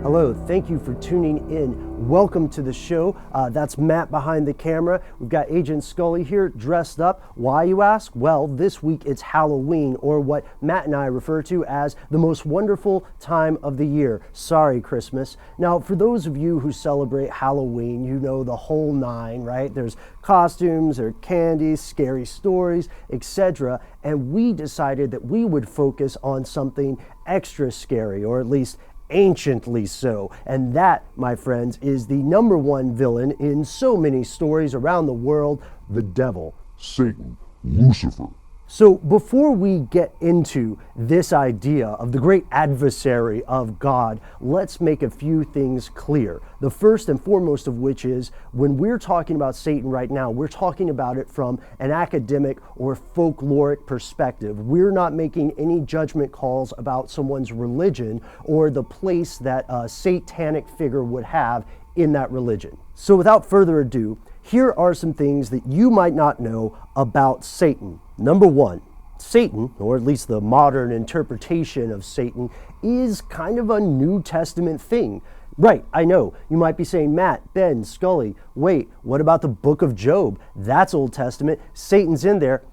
Hello, thank you for tuning in. Welcome to the show. That's Matt behind the camera. We've got Agent Scully here dressed up. Why, you ask? Well, this week it's Halloween, or what Matt and I refer to as the most wonderful time of the year. Sorry, Christmas. Now, for those of you who celebrate Halloween, you know the whole nine, right? There's costumes, there are candies, scary stories, etc. And we decided that we would focus on something extra scary, or at least anciently so. And that, my friends, is the number one villain in so many stories around the world, the devil. Satan, Lucifer. So before we get into this idea of the great adversary of God, let's make a few things clear. The first and foremost of which is, when we're talking about Satan right now, we're talking about it from an academic or folkloric perspective. We're not making any judgment calls about someone's religion or the place that a satanic figure would have in that religion. So without further ado, here are some things that you might not know about Satan. Number one, Satan, or at least the modern interpretation of Satan, is kind of a New Testament thing. Right, I know. You might be saying, Matt, Ben, Scully, wait, what about the book of Job? That's Old Testament. Satan's in there.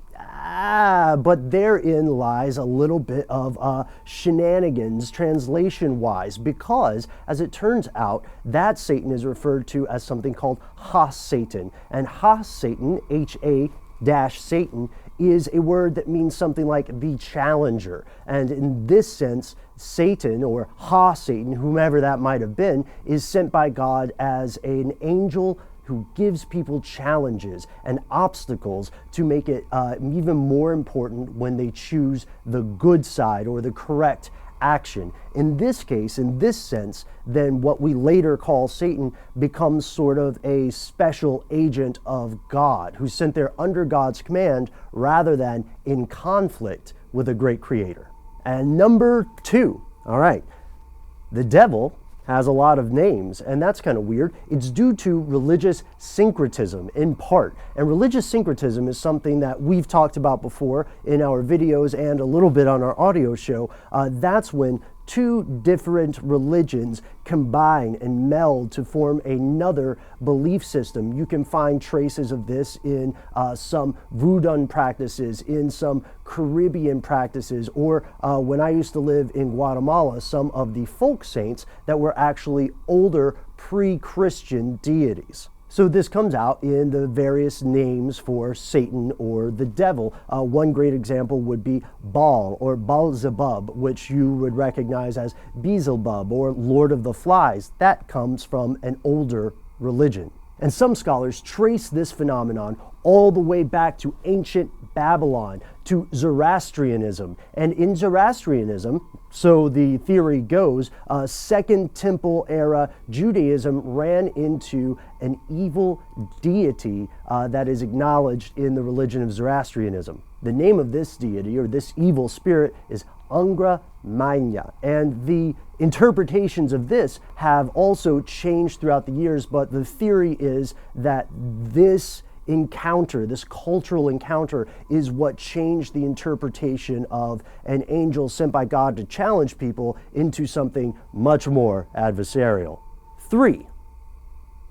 But therein lies a little bit of shenanigans translation-wise, because, as it turns out, that Satan is referred to as something called Ha-Satan. And Ha-Satan, H-A-Satan, is a word that means something like the challenger. And in this sense, Satan, or Ha-Satan, whomever that might have been, is sent by God as an angel who gives people challenges and obstacles to make it even more important when they choose the good side or the correct action. In this case, in this sense, then what we later call Satan becomes sort of a special agent of God, who's sent there under God's command rather than in conflict with a great creator. And number two, all right, the devil has a lot of names, and that's kind of weird. It's due to religious syncretism in part. And religious syncretism is something that we've talked about before in our videos and a little bit on our audio show. That's when two different religions combine and meld to form another belief system. You can find traces of this in some voodoo practices, in some Caribbean practices, or when I used to live in Guatemala, some of the folk saints that were actually older pre-Christian deities. So this comes out in the various names for Satan or the devil. One great example would be Baal or Beelzebub, which you would recognize as Beelzebub or Lord of the Flies. That comes from an older religion. And some scholars trace this phenomenon all the way back to ancient Babylon, to Zoroastrianism. And in Zoroastrianism, so the theory goes, Second Temple era Judaism ran into an evil deity that is acknowledged in the religion of Zoroastrianism. The name of this deity, or this evil spirit, is Angra Mainya. And the interpretations of this have also changed throughout the years, but the theory is that this encounter, this cultural encounter, is what changed the interpretation of an angel sent by God to challenge people into something much more adversarial. 3.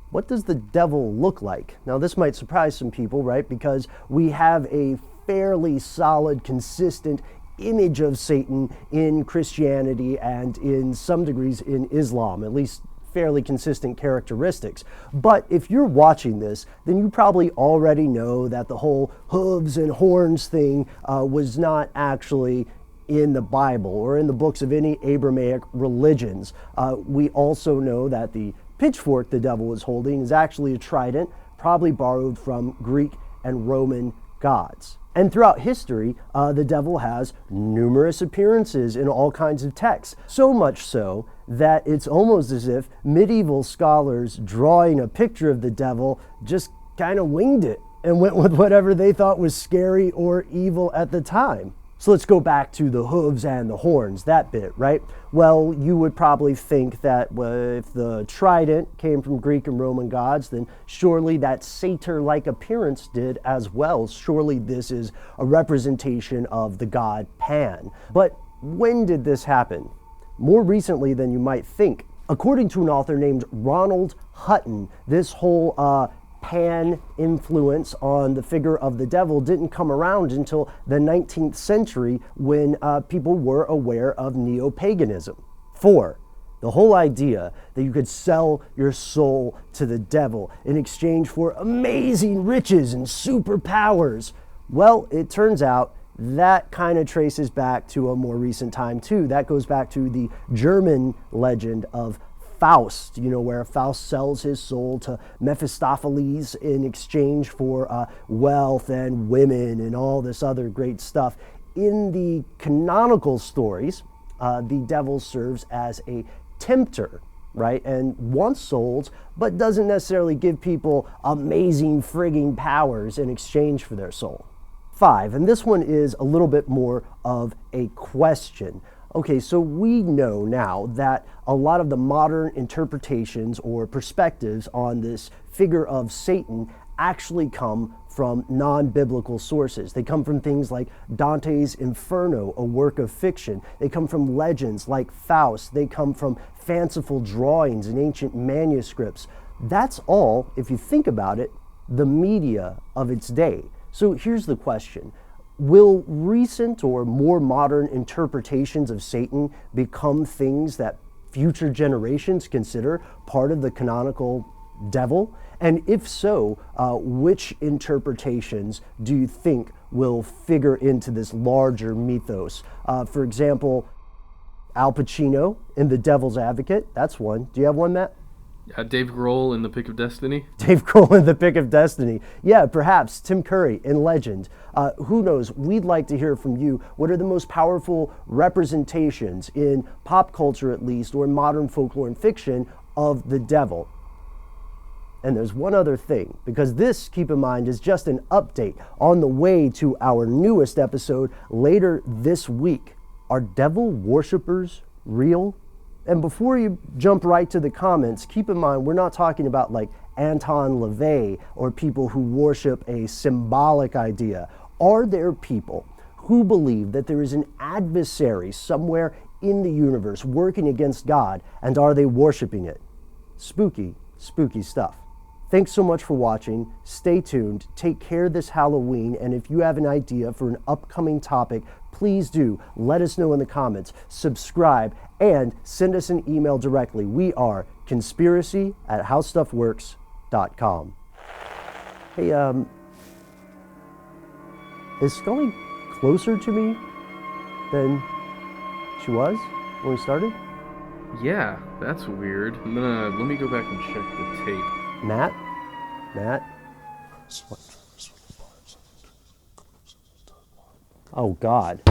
What does the devil look like? Now, this might surprise some people, right? Because we have a fairly solid, consistent image of Satan in Christianity and in some degrees in Islam, at least fairly consistent characteristics. But if you're watching this, then you probably already know that the whole hooves and horns thing was not actually in the Bible or in the books of any Abrahamic religions. We also know that the pitchfork the devil was holding is actually a trident, probably borrowed from Greek and Roman gods. And throughout history, the devil has numerous appearances in all kinds of texts. So much so that it's almost as if medieval scholars drawing a picture of the devil just kind of winged it and went with whatever they thought was scary or evil at the time. So let's go back to the hooves and the horns, that bit, right? Well, you would probably think that if the trident came from Greek and Roman gods, then surely that satyr-like appearance did as well. Surely this is a representation of the god Pan. But when did this happen? More recently than you might think. According to an author named Ronald Hutton, this whole pan influence on the figure of the devil didn't come around until the 19th century when people were aware of neo-paganism. 4. The whole idea that you could sell your soul to the devil in exchange for amazing riches and superpowers. Well, it turns out that kind of traces back to a more recent time too. That goes back to the German legend of Faust, where Faust sells his soul to Mephistopheles in exchange for wealth and women and all this other great stuff. In the canonical stories, the devil serves as a tempter, right, and wants souls, but doesn't necessarily give people amazing frigging powers in exchange for their soul. 5, and this one is a little bit more of a question. Okay, so we know now that a lot of the modern interpretations or perspectives on this figure of Satan actually come from non-biblical sources. They come from things like Dante's Inferno, a work of fiction. They come from legends like Faust. They come from fanciful drawings and ancient manuscripts. That's all, if you think about it, the media of its day. So here's the question. Will recent or more modern interpretations of Satan become things that future generations consider part of the canonical devil? And if so, which interpretations do you think will figure into this larger mythos? For example, Al Pacino in The Devil's Advocate, that's one. Do you have one, Matt? Dave Grohl in The Pick of Destiny. Dave Grohl in The Pick of Destiny. Yeah, perhaps Tim Curry in Legend. Who knows? We'd like to hear from you. What are the most powerful representations in pop culture, at least, or modern folklore and fiction of the devil? And there's one other thing, because this, keep in mind, is just an update on the way to our newest episode later this week. Are devil worshippers real? And before you jump right to the comments, keep in mind, we're not talking about like Anton LaVey or people who worship a symbolic idea. Are there people who believe that there is an adversary somewhere in the universe working against God, and are they worshiping it? Spooky, spooky stuff. Thanks so much for watching. Stay tuned. Take care this Halloween. And if you have an idea for an upcoming topic, please do let us know in the comments. Subscribe and send us an email directly. We are conspiracy@howstuffworks.com. Hey, is Scully closer to me than she was when we started? Yeah, that's weird. Let me go back and check the tape. Matt? Oh, God.